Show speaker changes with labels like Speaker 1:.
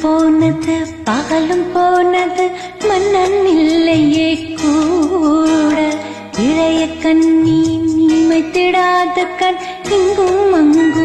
Speaker 1: போனது பகலும் போனது மன்னன் இல்லையே கூட இளைய கண்ணி நீ வைத்திடாத கண் இங்கும் அங்கும்